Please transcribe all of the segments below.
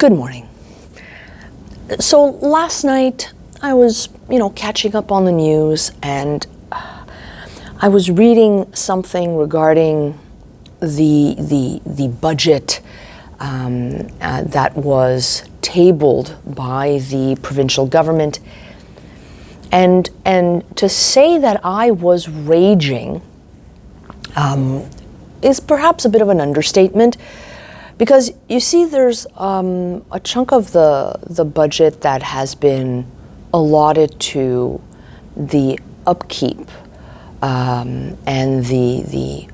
Good morning. So last night I was, catching up on the news, and I was reading something regarding the budget that was tabled by the provincial government, and to say that I was raging is perhaps a bit of an understatement. Because you see, there's a chunk of the budget that has been allotted to the upkeep and the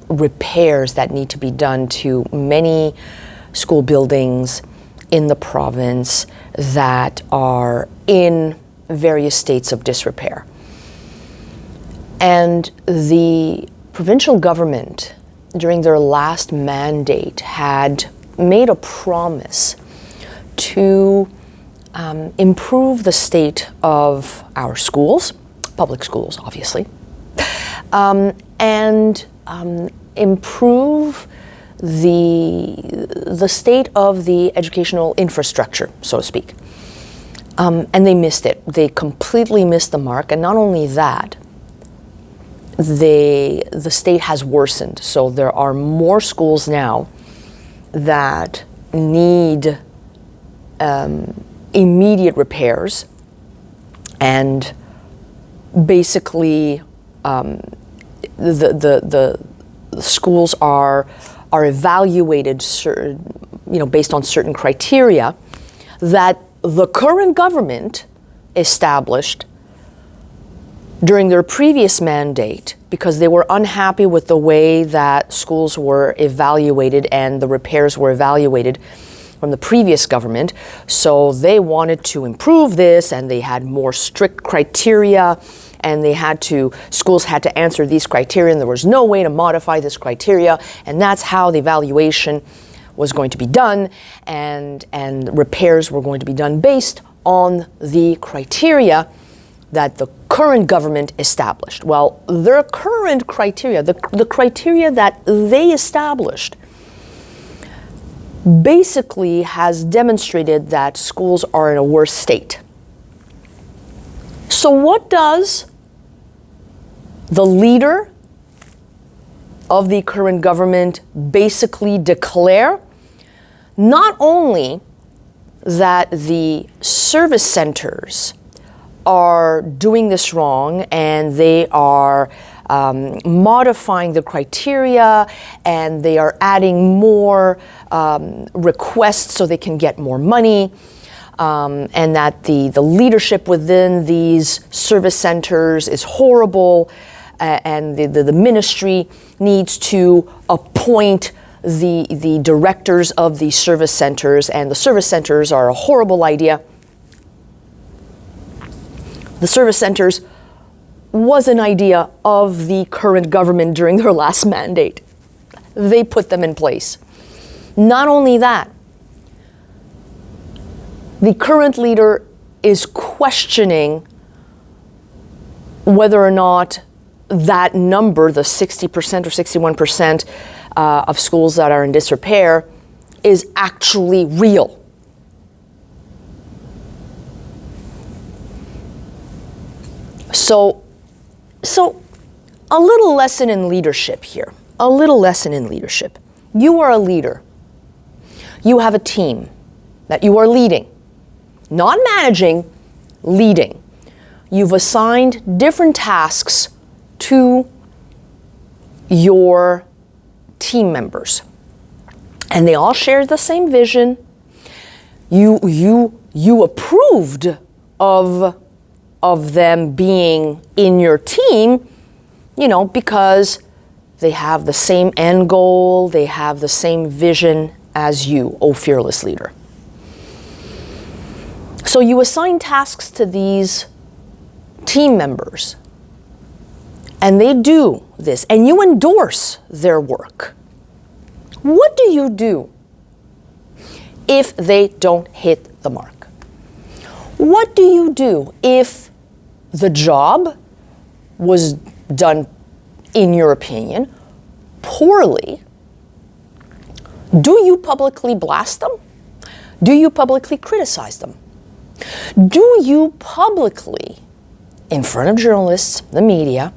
repairs that need to be done to many school buildings in the province that are in various states of disrepair. And the provincial government, during their last mandate, had made a promise to improve the state of our schools, public schools, obviously, and improve the state of the educational infrastructure, so to speak. And they missed it. They completely missed the mark. And not only that, the state has worsened. So there are more schools now that need immediate repairs, and basically the schools are evaluated based on certain criteria that the current government established during their previous mandate, because they were unhappy with the way that schools were evaluated and the repairs were evaluated from the previous government. So they wanted to improve this, and they had more strict criteria, and schools had to answer these criteria, and there was no way to modify this criteria, and that's how the evaluation was going to be done, and repairs were going to be done based on the criteria that the current government established. Well, their current criteria, the criteria that they established, basically has demonstrated that schools are in a worse state. So what does the leader of the current government basically declare? Not only that the service centers are doing this wrong, and they are modifying the criteria, and they are adding more requests so they can get more money, and that the leadership within these service centers is horrible, and the ministry needs to appoint the directors of the service centers, and the service centers are a horrible idea. The service centers was an idea of the current government during their last mandate. They put them in place. Not only that, the current leader is questioning whether or not that number, the 60% or 61% of schools that are in disrepair, is actually real. So a little lesson in leadership here. A little lesson in leadership. You are a leader. You have a team that you are leading. Not managing, leading. You've assigned different tasks to your team members, and they all share the same vision. You approved of them being in your team, because they have the same end goal, they have the same vision as you, O fearless leader. So you assign tasks to these team members, and they do this, and you endorse their work. What do you do if they don't hit the mark? What do you do if the job was done, in your opinion, poorly, Do you publicly blast them? Do you publicly criticize them? Do you publicly, in front of journalists, the media,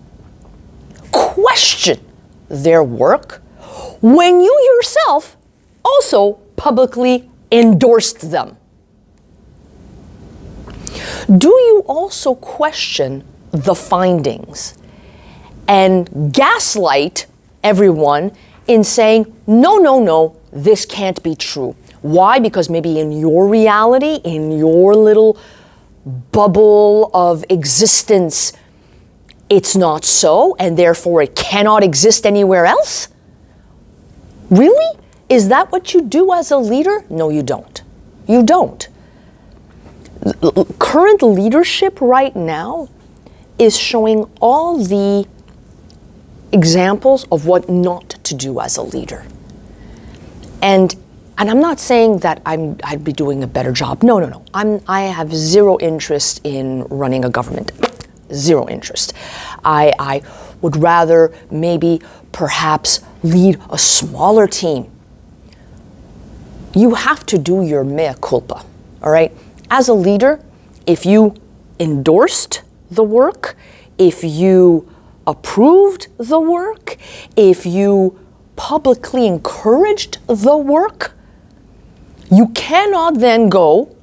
question their work when you yourself also publicly endorsed them? Do you also question the findings and gaslight everyone in saying, no, no, no, this can't be true? Why? Because maybe in your reality, in your little bubble of existence, it's not so, and therefore it cannot exist anywhere else? Really? Is that what you do as a leader? No, you don't. You don't. Current leadership right now is showing all the examples of what not to do as a leader. And I'm not saying that I'd be doing a better job. No, no, no. I have zero interest in running a government. Zero interest. I would rather maybe perhaps lead a smaller team. You have to do your mea culpa, all right? As a leader, if you endorsed the work, if you approved the work, if you publicly encouraged the work, you cannot then go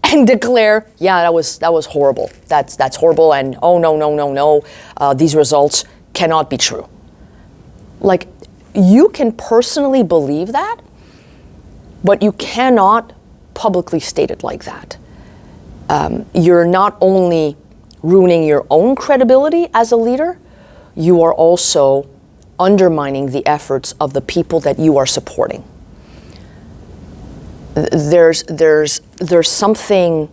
and declare, yeah, that was horrible. That's horrible, and oh no, no, no, no, these results cannot be true. Like, you can personally believe that, but you cannot publicly state it like that. You're not only ruining your own credibility as a leader, you are also undermining the efforts of the people that you are supporting. There's something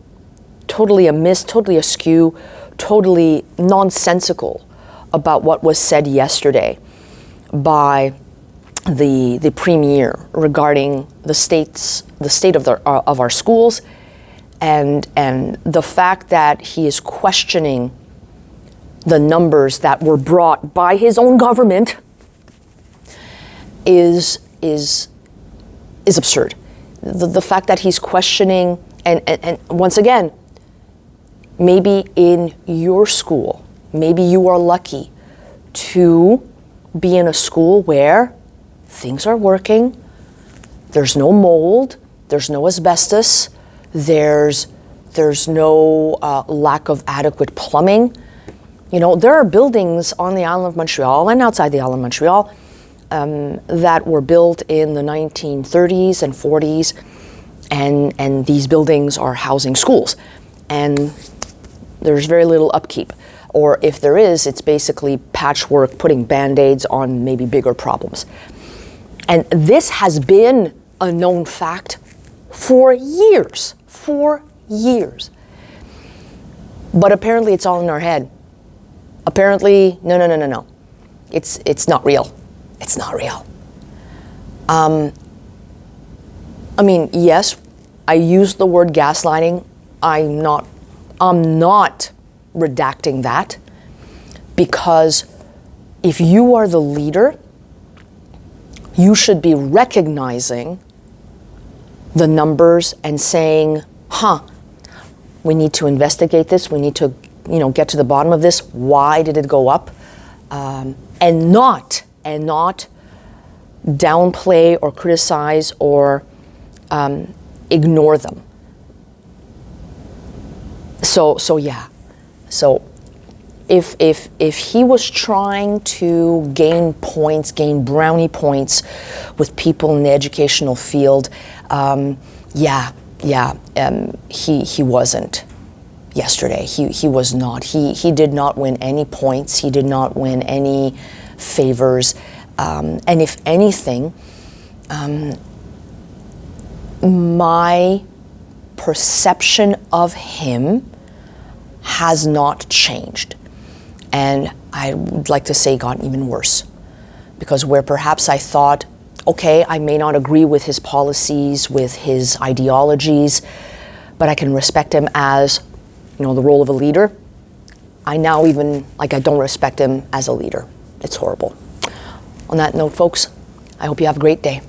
totally amiss, totally askew, totally nonsensical about what was said yesterday by the premier regarding the state of our schools, and the fact that he is questioning the numbers that were brought by his own government is absurd. The fact that he's questioning, and once again, maybe in your school, maybe you are lucky to be in a school where things are working, there's no mold, there's no asbestos, there's no lack of adequate plumbing. You know, there are buildings on the island of Montreal and outside the island of Montreal that were built in the 1930s and 40s, and these buildings are housing schools. And there's very little upkeep. Or if there is, it's basically patchwork, putting Band-Aids on maybe bigger problems. And this has been a known fact for years. But apparently it's all in our head. Apparently, no. It's not real. It's not real. I mean, yes, I use the word gaslighting. I'm not redacting that, because if you are the leader, you should be recognizing the numbers and saying, we need to investigate this. We need to, get to the bottom of this. Why did it go up? And not downplay or criticize or ignore them. So yeah. So if he was trying to gain points, gain brownie points with people in the educational field, he wasn't yesterday. He was not. He did not win any points. He did not win any favors. And if anything, my perception of him has not changed. And I would like to say gotten even worse. Because where perhaps I thought, okay, I may not agree with his policies, with his ideologies, but I can respect him as, the role of a leader. I now even, I don't respect him as a leader. It's horrible. On that note, folks, I hope you have a great day.